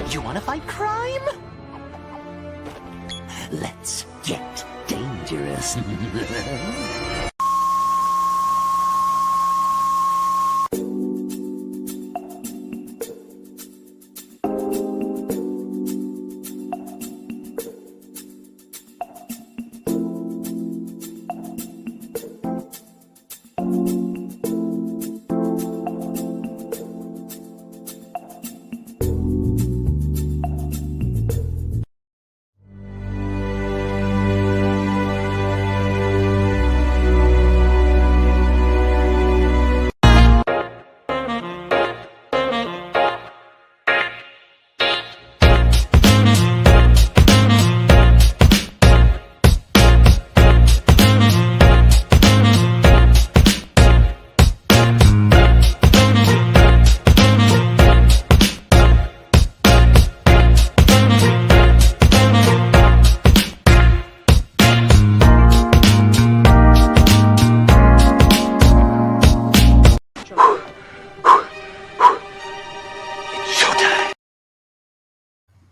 You want to fight crime? Let's get dangerous.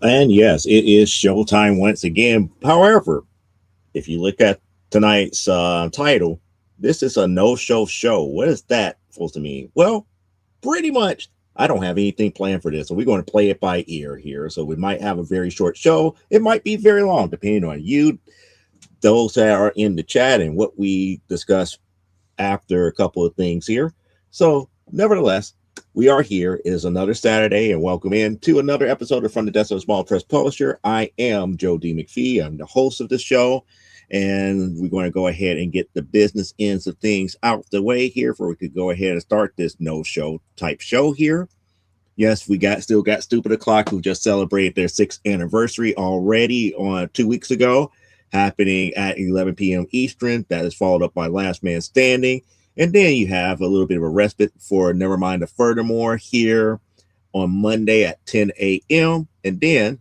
And yes, it is showtime once again. However, if you look at tonight's title, this is a no-show show. What is that supposed to mean? Well, pretty much, I don't have anything planned for this, so we're going to play it by ear here. So we might have a very short show. It might be very long, depending on you, those that are in the chat, and what we discuss after a couple of things here. So, nevertheless, we are here. It is another Saturday, and welcome in to another episode of From the Desk of a Small Press Publisher. I am Joe D. McPhee. I'm the host of the show, and we're going to go ahead and get the business ends of things out the way here, for we could go ahead and start this no-show type show here. Yes, we still got Stupid O'Clock, who just celebrated their 6th anniversary already on 2 weeks ago, happening at 11 p.m. Eastern. That is followed up by Last Man Standing. And then you have a little bit of a respite for Nevermind the Furthermore here on Monday at 10 a.m. And then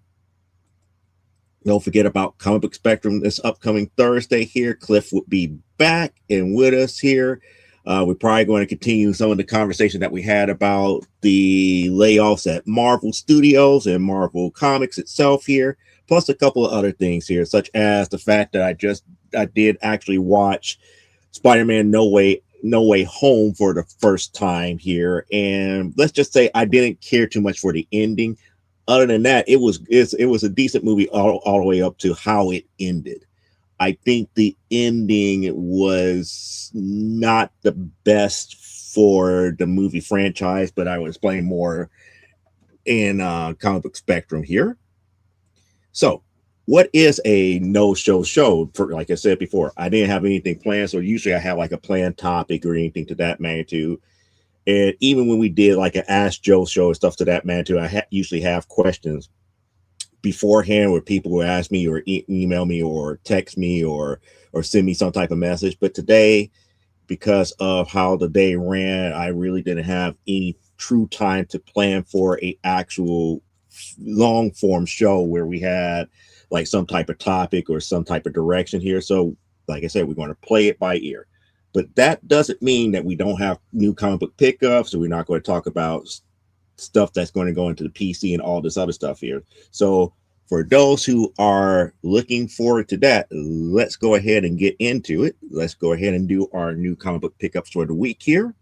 don't forget about Comic Book Spectrum this upcoming Thursday here. Cliff will be back and with us here. We're probably going to continue some of the conversation that we had about the layoffs at Marvel Studios and Marvel Comics itself here, plus a couple of other things here, such as the fact that I did actually watch Spider-Man No Way Home for the first time here, and let's just say I didn't care too much for the ending. Other than that, it was a decent movie all the way up to how it ended. I think the ending was not the best for the movie franchise, but I will explain more in Comic Book Spectrum here. So, what is a no-show show? For, like I said before, I didn't have anything planned, so usually I have like a planned topic or anything to that magnitude. And even when we did like an Ask Joe show and stuff to that magnitude, I usually have questions beforehand where people will ask me or email me or text me or send me some type of message. But today, because of how the day ran, I really didn't have any true time to plan for a actual long form show where we had like some type of topic or some type of direction here. So like I said, we're going to play it by ear, but that doesn't mean that we don't have new comic book pickups. So we're not going to talk about stuff that's going to go into the PC and all this other stuff here. So for those who are looking forward to that, let's go ahead and get into it. Let's go ahead and do our new comic book pickups for the week here.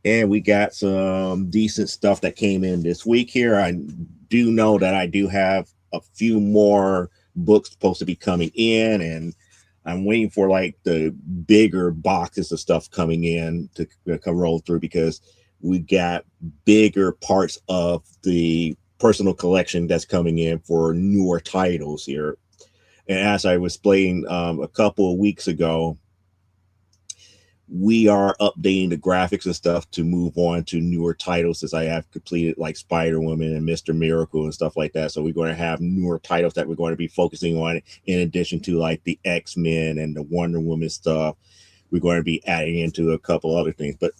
And we got some decent stuff that came in this week here. I do know that I do have a few more books supposed to be coming in, and I'm waiting for like the bigger boxes of stuff coming in to come roll through, because we got bigger parts of the personal collection that's coming in for newer titles here. And as I was explaining a couple of weeks ago, we are updating the graphics and stuff to move on to newer titles, as I have completed like Spider-Woman and Mr. Miracle and stuff like that. So we're going to have newer titles that we're going to be focusing on, in addition to like the X-Men and the Wonder Woman stuff. We're going to be adding into a couple other things, but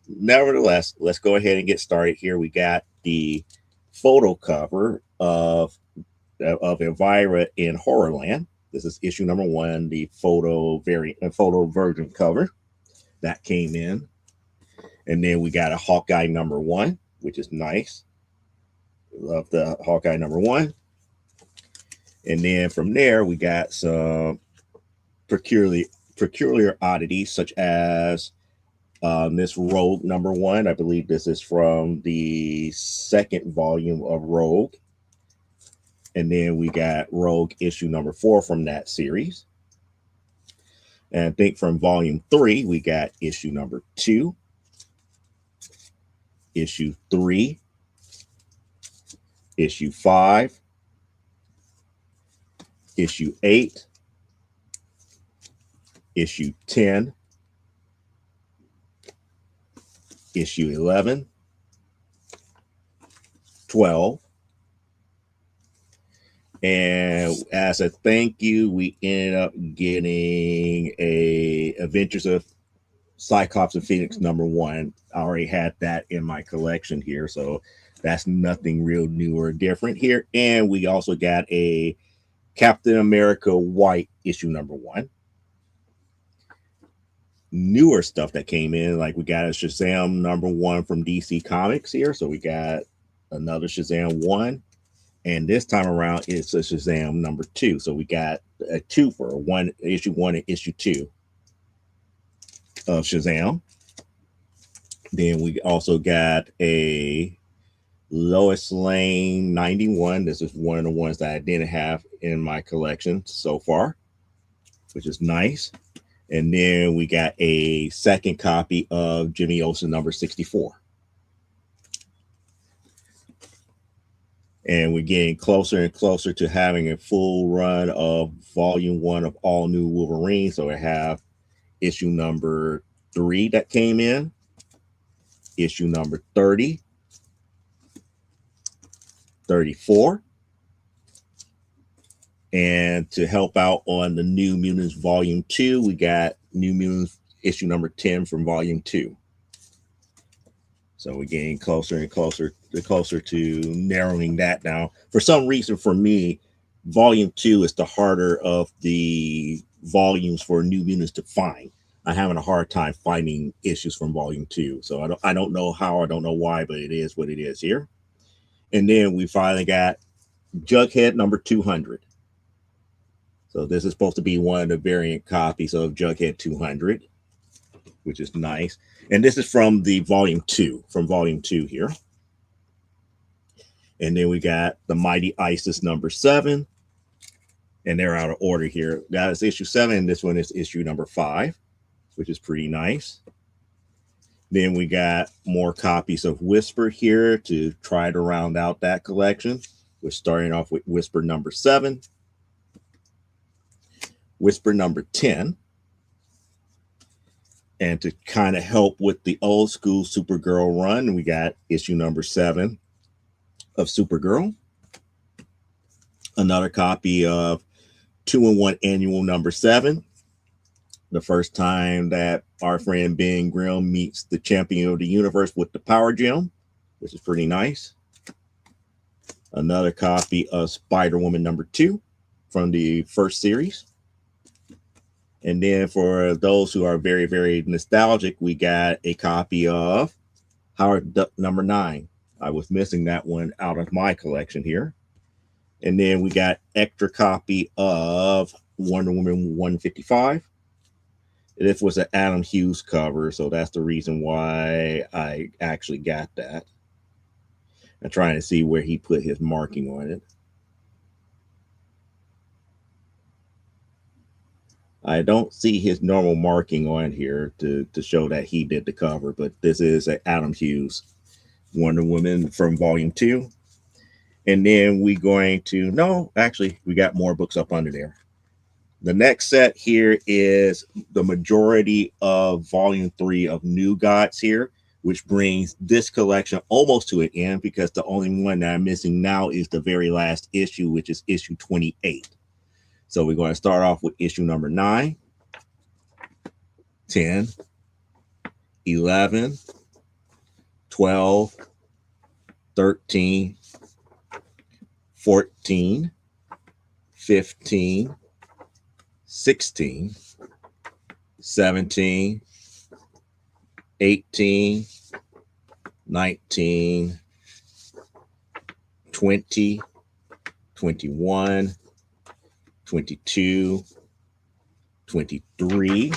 nevertheless, let's go ahead and get started here. We got the photo cover of Elvira in Horrorland. This is issue number 1, the photo version cover that came in. And then we got a Hawkeye number 1, which is nice. of the Hawkeye #1. And then from there, we got some peculiar oddities, such as this Rogue #1. I believe this is from the second volume of Rogue. And then we got Rogue issue #4 from that series. And I think from volume 3, we got issue #2, issue 3, issue 5, issue 8, issue 10, issue 11, 12. And as a thank you, we ended up getting a Adventures of Cyclops and Phoenix #1. I already had that in my collection here, so that's nothing real new or different here. And we also got a Captain America White issue #1. Newer stuff that came in, like we got a Shazam #1 from DC Comics here. So we got another Shazam 1. And this time around, it's a Shazam #2. So we got a two for issue 1 and issue 2 of Shazam. Then we also got a Lois Lane 91. This is one of the ones that I didn't have in my collection so far, which is nice. And then we got a second copy of Jimmy Olsen #64. And we're getting closer and closer to having a full run of volume 1 of All New Wolverine. So I have issue #3 that came in, issue #30, 34. And to help out on the New Mutants volume 2, we got New Mutants issue #10 from volume 2. So we're getting closer and closer to narrowing that down. For some reason, for me, volume 2 is the harder of the volumes for New Mutants to find. I'm having a hard time finding issues from volume 2. So I don't know how, I don't know why, but it is what it is here. And then we finally got Jughead #200. So this is supposed to be one of the variant copies of Jughead 200, which is nice. And this is from the volume 2 here. And then we got the Mighty Isis #7. And they're out of order here. That is issue 7. And this one is issue #5, which is pretty nice. Then we got more copies of Whisper here to try to round out that collection. We're starting off with Whisper #7, Whisper #10. And to kind of help with the old school Supergirl run, we got issue #7 of Supergirl. Another copy of 2-in-1 Annual #7. The first time that our friend Ben Grimm meets the champion of the universe with the Power Gem, which is pretty nice. Another copy of Spider-Woman #2 from the first series. And then for those who are very, very nostalgic, we got a copy of Howard Duck #9. I was missing that one out of my collection here. And then we got extra copy of Wonder Woman 155. This was an Adam Hughes cover, so that's the reason why I actually got that. I'm trying to see where he put his marking on it. I don't see his normal marking on here to show that he did the cover, but this is an Adam Hughes Wonder Woman from volume 2. And then we going to, no, actually, we got more books up under there. The next set here is the majority of volume 3 of New Gods here, which brings this collection almost to an end because the only one that I'm missing now is the very last issue, which is issue 28. So we're going to start off with issue #9, 10, 11, 12, 13, 14, 15, 16, 17, 18, 19, 20, 21, 22, 23,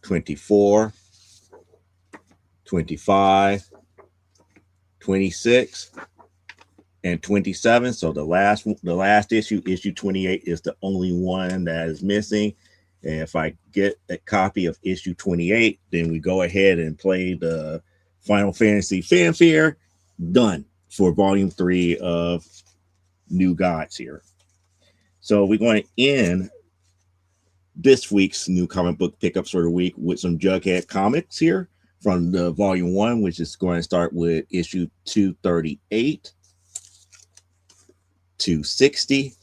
24, 25, 26, and 27. So the last issue, issue 28, is the only one that is missing. And if I get a copy of issue 28, then we go ahead and play the Final Fantasy Fanfare. Done for volume 3 of New Gods here. So we're going to end this week's new comic book pickups for the week with some Jughead comics here from the volume 1, which is going to start with issue 238, 260,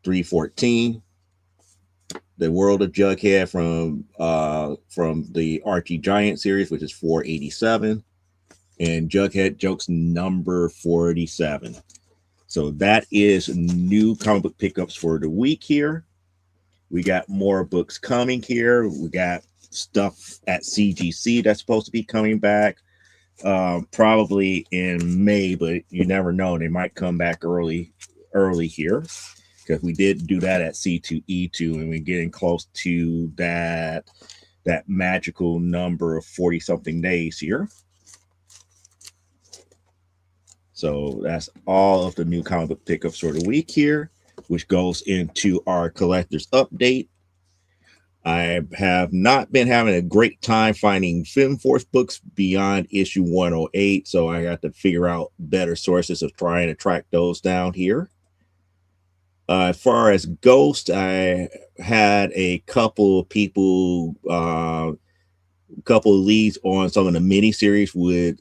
314, The World of Jughead from the Archie Giant series, which is 487, and Jughead Jokes number 47. So that is new comic book pickups for the week here. We got more books coming here. We got stuff at CGC that's supposed to be coming back probably in May, but you never know. They might come back early here, because we did do that at C2E2, and we're getting close to that magical number of 40 something days here. So that's all of the new comic book pickups for the week here, which goes into our collector's update. I have not been having a great time finding Film Force books beyond issue 108, so I got to figure out better sources of trying to track those down here. As far as Ghost, I had a couple of people, couple of leads on some of the miniseries with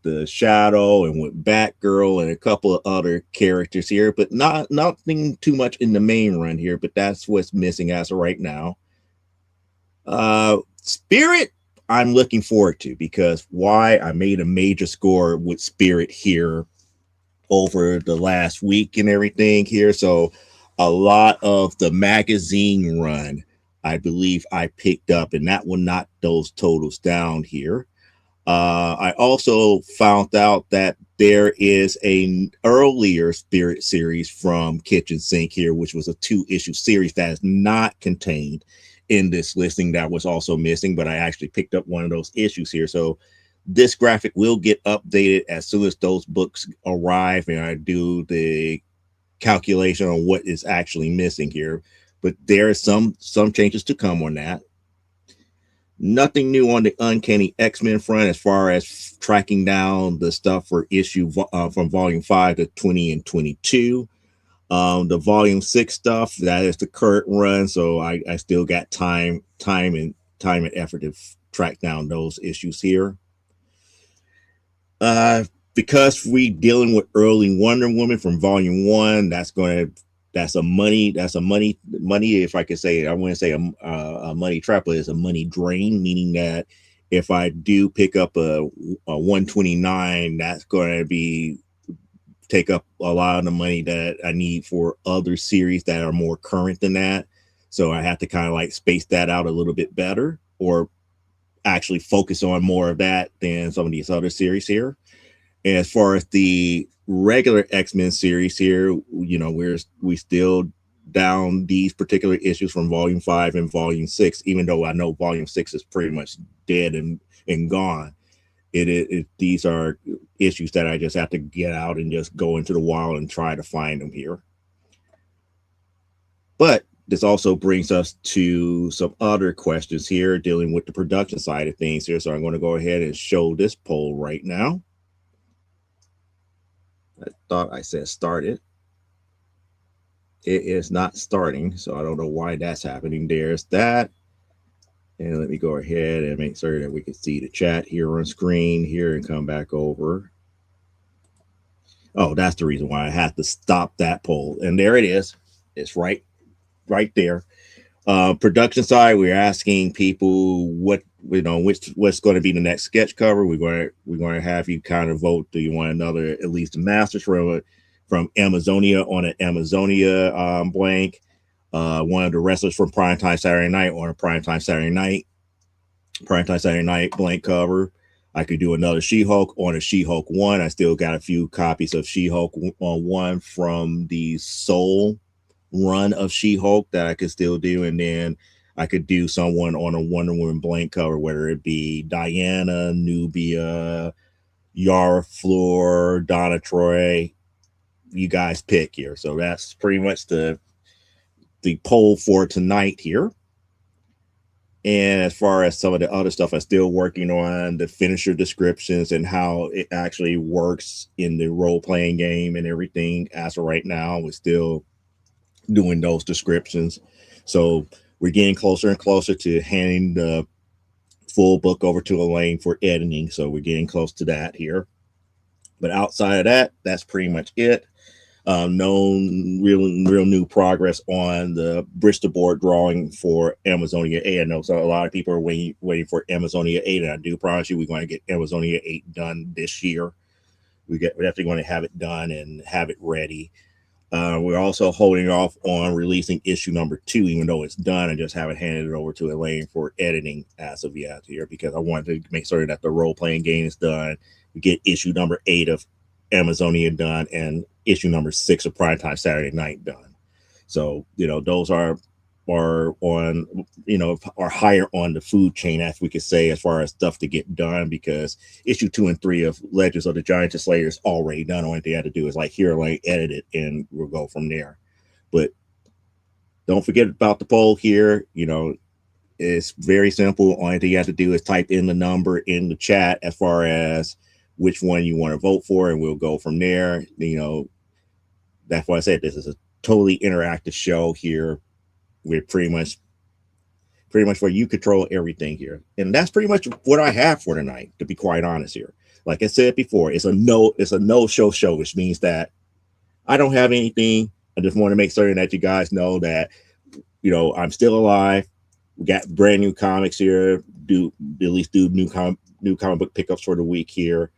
the Shadow and with Batgirl and a couple of other characters here, but nothing too much in the main run here, but that's what's missing as of right now. Spirit, I'm looking forward to, because I made a major score with Spirit here over the last week and everything here. So a lot of the magazine run, I believe I picked up, and that will knock those totals down here. I also found out that there is an earlier Spirit series from Kitchen Sink here, which was a 2-issue series that is not contained in this listing, that was also missing, but I actually picked up one of those issues here. So this graphic will get updated as soon as those books arrive and I do the calculation on what is actually missing here. But there are some changes to come on that. Nothing new on the Uncanny X-Men front as far as tracking down the stuff for issue from volume 5 to 20 and 22. The volume 6 stuff, that is the current run, so I still got time and effort to track down those issues here. Because we dealing with early Wonder Woman from volume 1, that's a money, if I could say, I wouldn't say a money trap, but it's a money drain, meaning that if I do pick up a 129, that's going to take up a lot of the money that I need for other series that are more current than that. So I have to kind of like space that out a little bit better, or actually focus on more of that than some of these other series here. And as far as the regular X-Men series here, you know, we still down these particular issues from volume 5 and volume 6, even though I know volume 6 is pretty much dead and gone. These are issues that I just have to get out and just go into the wild and try to find them here. But this also brings us to some other questions here dealing with the production side of things here. So I'm going to go ahead and show this poll right now. I thought I said started. It is not starting, so I don't know why that's happening. There's that. And let me go ahead and make sure that we can see the chat here on screen here and come back over. Oh, that's the reason why I have to stop that poll. And there it is. It's right there. Production side, we're asking people what's going to be the next sketch cover. We're going to have you kind of vote. Do you want another, at least a Masters from Amazonia on an Amazonia blank? One of the wrestlers from Primetime Saturday Night on a Primetime Saturday Night Primetime Saturday Night blank cover. I could do another She-Hulk on a She-Hulk 1. I still got a few copies of She-Hulk 1 from the Soul run of She-Hulk that I could still do. And then I could do someone on a Wonder Woman blank cover, whether it be Diana, Nubia, Yara Fleur, Donna Troy. You guys pick here. So that's pretty much the poll for tonight here. And as far as some of the other stuff, I'm still working on the finisher descriptions and how it actually works in the role playing game and everything. As of right now, we're still doing those descriptions. So we're getting closer and closer to handing the full book over to Elaine for editing. So we're getting close to that here. But outside of that, that's pretty much it. No real new progress on the Bristol board drawing for Amazonia 8. I know so a lot of people are waiting for Amazonia 8, and I do promise you we're going to get Amazonia 8 done this year. We're definitely going to have it done and have it ready. We're also holding off on releasing issue number 2, even though it's done. I just haven't handed it over to Elaine for editing as of yet here because I wanted to make sure that the role playing game is done. We get issue number 8 of Amazonia done and issue number 6 of Primetime Saturday Night done. So, those are on, are higher on the food chain, as we could say, as far as stuff to get done, because issue 2 and 3 of Legends of the Giants and Slayer is already done. Only thing I had to do is edit it, and we'll go from there. But don't forget about the poll here. It's very simple. Only thing you have to do is type in the number in the chat as far as which one you want to vote for, and we'll go from there. That's why I said this is a totally interactive show here. We're pretty much where you control everything here. And that's pretty much what I have for tonight, to be quite honest here. Like I said before, it's a no show, which means that I don't have anything. I just want to make certain that you guys know that, I'm still alive. We got brand new comics here. Do new comic book pickups for the week here.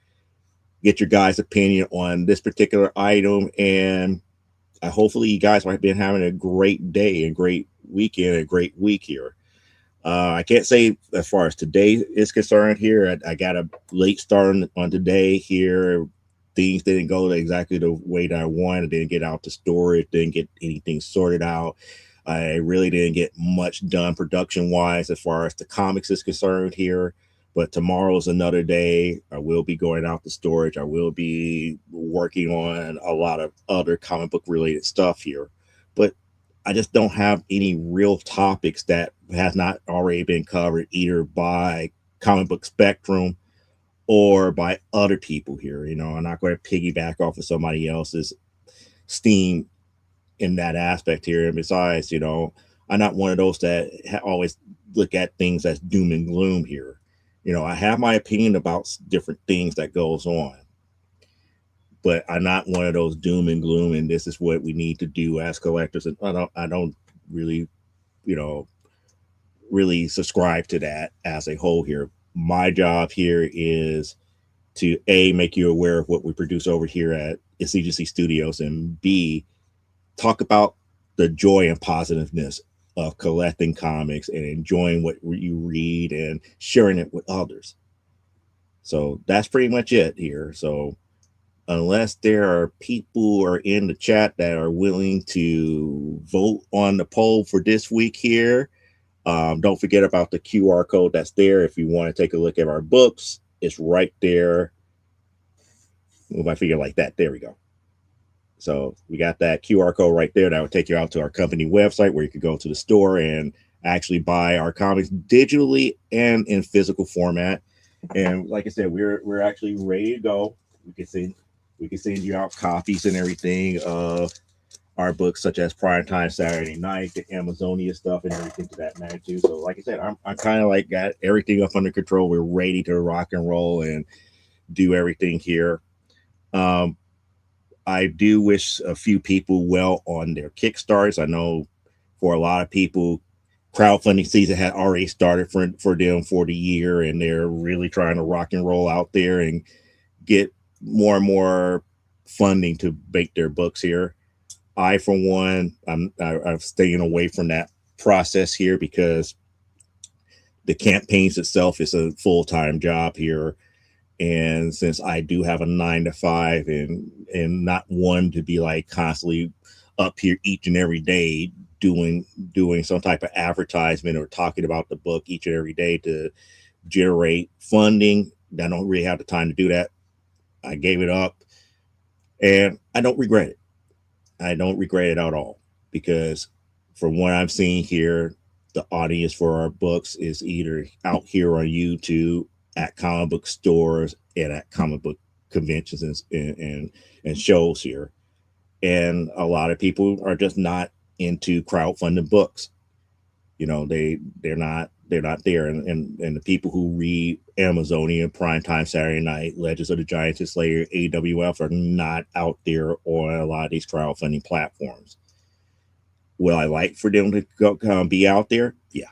Get your guys' opinion on this particular item, and hopefully you guys have been having a great day, a great weekend, a great week here. I can't say as far as today is concerned here. I got a late start on today here. Things didn't go exactly the way that I wanted. Didn't get out to storage. Didn't get anything sorted out. I really didn't get much done production-wise as far as the comics is concerned here. But tomorrow's another day. I will be going out to storage. I will be working on a lot of other comic book related stuff here. But I just don't have any real topics that has not already been covered either by Comic Book Spectrum or by other people here. I'm not going to piggyback off of somebody else's steam in that aspect here. And besides, I'm not one of those that always look at things as doom and gloom here. I have my opinion about different things that goes on, but I'm not one of those doom and gloom. And this is what we need to do as collectors. And I don't really, really subscribe to that as a whole here. My job here is to make you aware of what we produce over here at SCGC Studios, and B, talk about the joy and positiveness of collecting comics and enjoying what you read and sharing it with others. So that's pretty much it here. So unless there are people who are in the chat that are willing to vote on the poll for this week here, don't forget about the QR code that's there. If you want to take a look at our books, it's right there. Move my finger like that. There we go. So we got that QR code right there that will take you out to our company website where you could go to the store and actually buy our comics digitally and in physical format. And like I said, we're actually ready to go. We can send you out copies and everything of our books, such as Primetime Saturday Night, the Amazonia stuff, and everything to that matter too. So like I said, I'm kind of like got everything up under control. We're ready to rock and roll and do everything here. I do wish a few people well on their Kickstarters. I know for a lot of people, crowdfunding season had already started for them for the year, and they're really trying to rock and roll out there and get more and more funding to make their books here. I, for one, I'm staying away from that process here because the campaigns itself is a full-time job here. And since I do have a 9 to 5 and not one to be like constantly up here each and every day doing some type of advertisement or talking about the book each and every day to generate funding, I don't really have the time to do that. I gave it up, and I don't regret it. I don't regret it at all, because from what I'm seeing here, the audience for our books is either out here on YouTube, at comic book stores, and at comic book conventions and shows here. And a lot of people are just not into crowdfunding books. You know, they're not there. And the people who read Amazonian, Primetime Saturday Night, Legends of the Giants and Slayer, AWF are not out there on a lot of these crowdfunding platforms. Will I like for them to go, be out there? Yeah.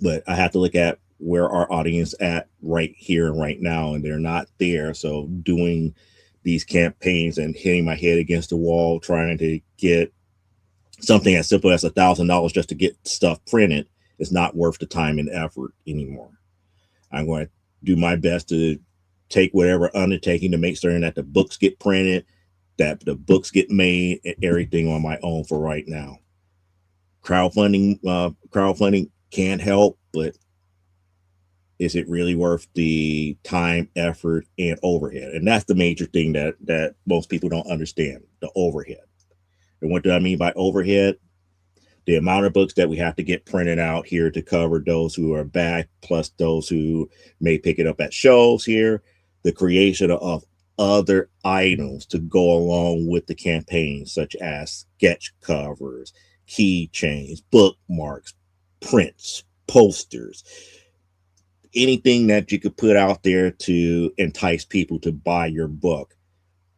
But I have to look at where our audience at right here and right now, and they're not there. So doing these campaigns and hitting my head against the wall, trying to get something as simple as $1,000 just to get stuff printed is not worth the time and effort anymore. I'm going to do my best to take whatever undertaking to make certain that the books get printed, that the books get made, and everything on my own for right now. Crowdfunding can help, but is it really worth the time, effort, and overhead? And that's the major thing that most people don't understand, the overhead. And what do I mean by overhead? The amount of books that we have to get printed out here to cover those who are back, plus those who may pick it up at shows here, the creation of other items to go along with the campaign, such as sketch covers, keychains, bookmarks, prints, posters, anything that you could put out there to entice people to buy your book.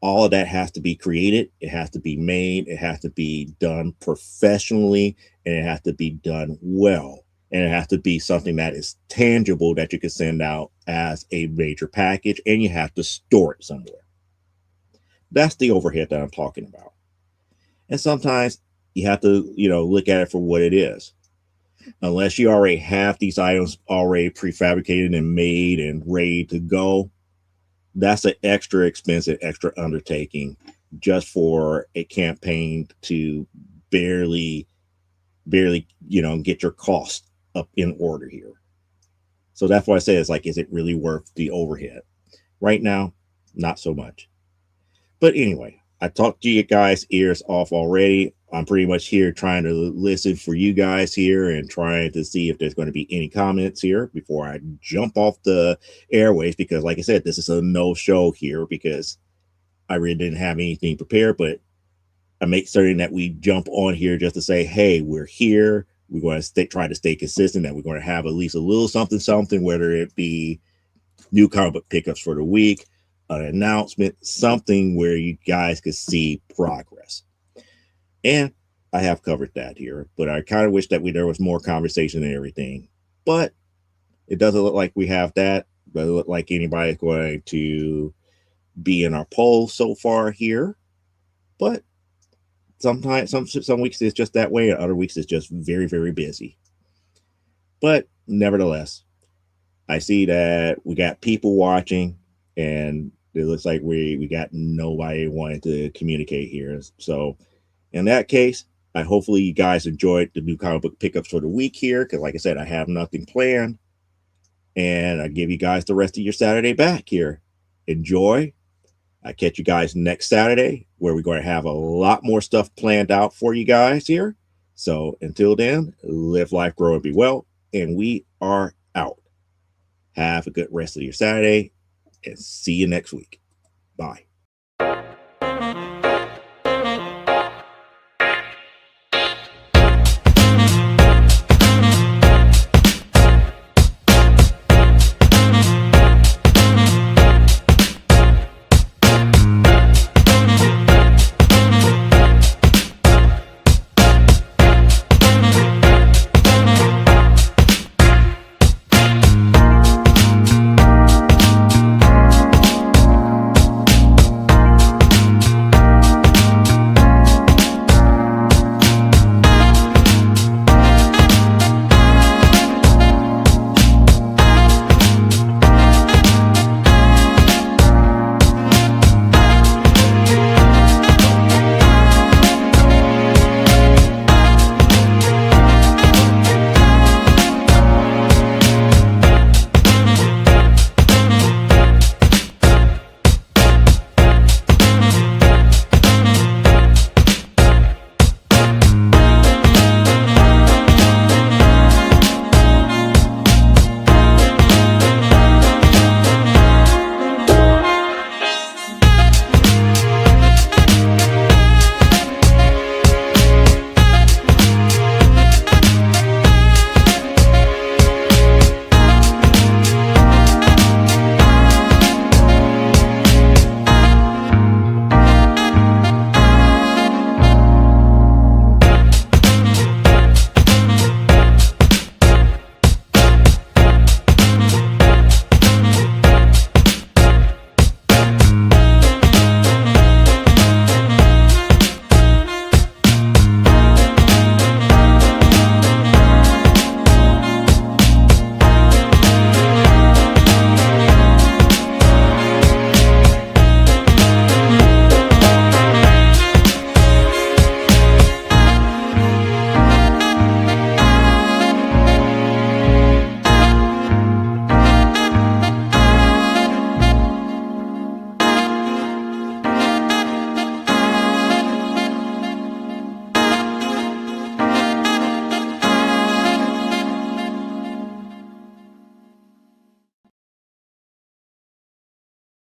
All of that has to be created. It has to be made. It has to be done professionally, and it has to be done well. And it has to be something that is tangible that you can send out as a major package, and you have to store it somewhere. That's the overhead that I'm talking about. And sometimes you have to, look at it for what it is. Unless you already have these items already prefabricated and made and ready to go, that's an extra expensive, extra undertaking just for a campaign to barely, get your cost up in order here. So that's why I say it's like, is it really worth the overhead? Right now, not so much. But anyway, I talked to you guys' ears off already. I'm pretty much here trying to listen for you guys here and trying to see if there's going to be any comments here before I jump off the airways, because like I said, this is a no show here because I really didn't have anything prepared, but I make certain that we jump on here just to say, hey, we're here. We're going to try to stay consistent, that we're going to have at least a little something, whether it be new comic book pickups for the week, an announcement, something where you guys could see progress. And I have covered that here, but I kind of wish that there was more conversation and everything. But it doesn't look like we have that. It doesn't look like anybody's going to be in our poll so far here. But sometimes, some weeks it's just that way, and other weeks it's just very, very busy. But nevertheless, I see that we got people watching, and it looks like we got nobody wanting to communicate here. So in that case, hopefully you guys enjoyed the new comic book pickups for the week here, because like I said, I have nothing planned, and I give you guys the rest of your Saturday back here. Enjoy. I catch you guys next Saturday, where we're going to have a lot more stuff planned out for you guys here. So until then, live life, grow, and be well, and we are out. Have a good rest of your Saturday, and see you next week. Bye.